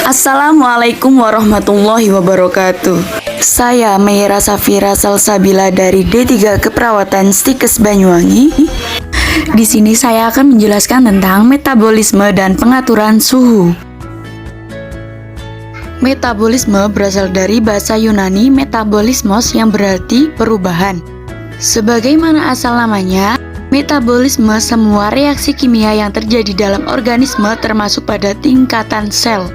Assalamualaikum warahmatullahi wabarakatuh. Saya Meira Safira Salsabila dari D3 Keperawatan Stikes Banyuwangi. Di sini saya akan menjelaskan tentang metabolisme dan pengaturan suhu. Metabolisme berasal dari bahasa Yunani metabolismos yang berarti perubahan. Sebagaimana asal namanya, metabolisme semua reaksi kimia yang terjadi dalam organisme termasuk pada tingkatan sel.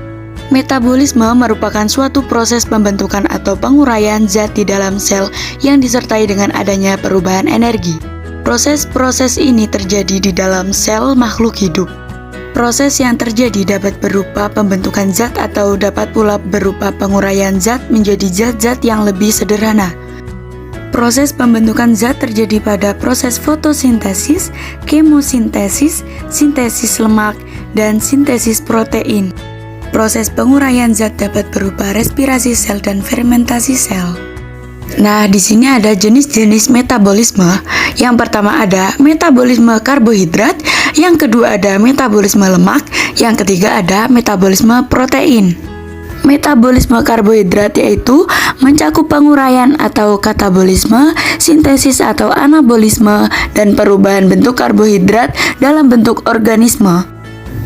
Metabolisme merupakan suatu proses pembentukan atau penguraian zat di dalam sel yang disertai dengan adanya perubahan energi. Proses-proses ini terjadi di dalam sel makhluk hidup. Proses yang terjadi dapat berupa pembentukan zat atau dapat pula berupa penguraian zat menjadi zat-zat yang lebih sederhana. Proses pembentukan zat terjadi pada proses fotosintesis, kemosintesis, sintesis lemak, dan sintesis protein. Proses penguraian zat dapat berupa respirasi sel dan fermentasi sel. Nah, di sini ada jenis-jenis metabolisme. Yang pertama ada metabolisme karbohidrat, yang kedua ada metabolisme lemak, yang ketiga ada metabolisme protein. Metabolisme karbohidrat yaitu mencakup penguraian atau katabolisme, sintesis atau anabolisme, dan perubahan bentuk karbohidrat dalam bentuk organisme.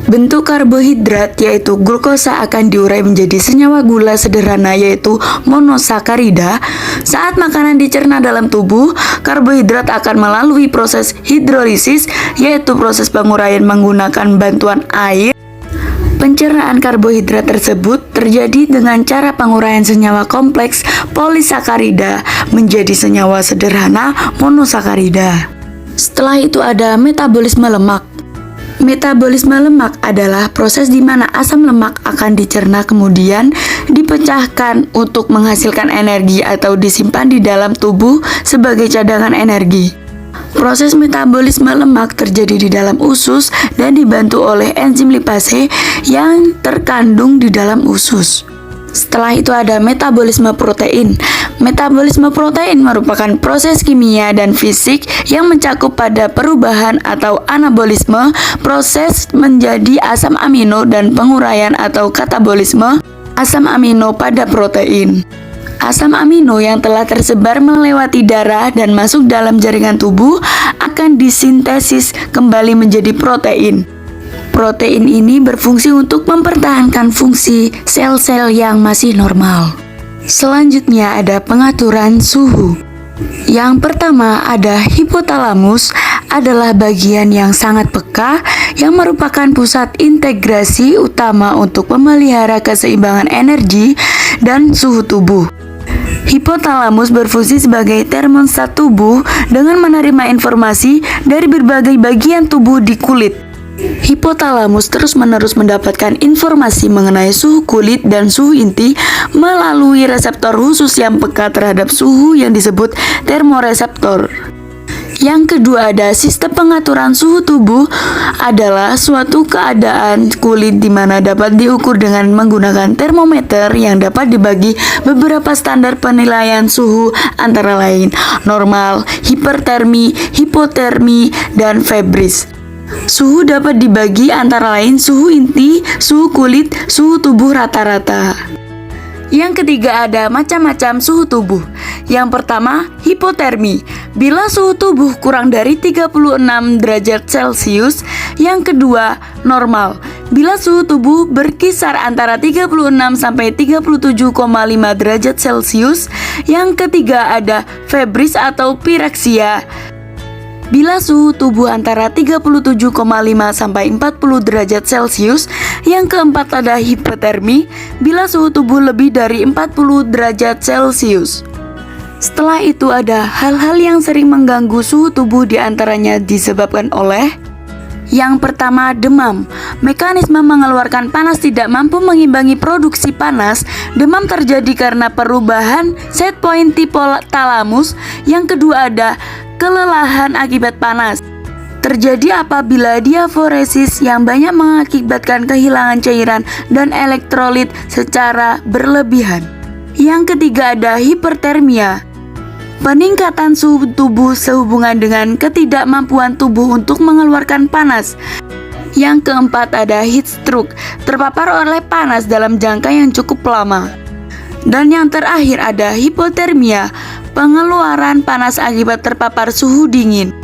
Bentuk karbohidrat yaitu glukosa akan diurai menjadi senyawa gula sederhana yaitu monosakarida. Saat makanan dicerna dalam tubuh, karbohidrat akan melalui proses hidrolisis yaitu proses penguraian menggunakan bantuan air. Pencernaan karbohidrat tersebut terjadi dengan cara penguraian senyawa kompleks polisakarida menjadi senyawa sederhana monosakarida. Setelah itu ada metabolisme lemak. Metabolisme lemak adalah proses di mana asam lemak akan dicerna kemudian dipecahkan untuk menghasilkan energi atau disimpan di dalam tubuh sebagai cadangan energi. Proses metabolisme lemak terjadi di dalam usus dan dibantu oleh enzim lipase yang terkandung di dalam usus. Setelah itu ada metabolisme protein. Metabolisme protein merupakan proses kimia dan fisik yang mencakup pada perubahan atau anabolisme, proses menjadi asam amino dan penguraian atau katabolisme asam amino pada protein. Asam amino yang telah tersebar melewati darah dan masuk dalam jaringan tubuh akan disintesis kembali menjadi protein. Protein ini berfungsi untuk mempertahankan fungsi sel-sel yang masih normal. Selanjutnya ada pengaturan suhu. Yang pertama ada hipotalamus, adalah bagian yang sangat peka yang merupakan pusat integrasi utama untuk memelihara keseimbangan energi dan suhu tubuh. Hipotalamus berfungsi sebagai termostat tubuh dengan menerima informasi dari berbagai bagian tubuh di kulit. Hipotalamus terus-menerus mendapatkan informasi mengenai suhu kulit dan suhu inti melalui reseptor khusus yang peka terhadap suhu yang disebut termoreseptor. Yang kedua ada sistem pengaturan suhu tubuh, adalah suatu keadaan kulit di mana dapat diukur dengan menggunakan termometer yang dapat dibagi beberapa standar penilaian suhu antara lain normal, hipertermi, hipotermi, dan febris. Suhu dapat dibagi antara lain suhu inti, suhu kulit, suhu tubuh rata-rata. Yang ketiga ada macam-macam suhu tubuh. Yang pertama, hipotermi. Bila suhu tubuh kurang dari 36 derajat Celcius. Yang kedua, normal. Bila suhu tubuh berkisar antara 36 sampai 37,5 derajat Celcius. Yang ketiga ada febris atau pireksia. Bila suhu tubuh antara 37,5 sampai 40 derajat Celcius. Yang keempat ada hipotermi, bila suhu tubuh lebih dari 40 derajat Celcius. Setelah itu ada hal-hal yang sering mengganggu suhu tubuh, diantaranya disebabkan oleh yang pertama, demam. Mekanisme mengeluarkan panas tidak mampu mengimbangi produksi panas. Demam terjadi karena perubahan set point hipotalamus. Yang kedua ada kelelahan akibat panas. Terjadi apabila diaforesis yang banyak mengakibatkan kehilangan cairan dan elektrolit secara berlebihan. Yang ketiga ada hipertermia. Peningkatan suhu tubuh sehubungan dengan ketidakmampuan tubuh untuk mengeluarkan panas. Yang keempat ada heat stroke, terpapar oleh panas dalam jangka yang cukup lama. Dan yang terakhir ada hipotermia, pengeluaran panas akibat terpapar suhu dingin.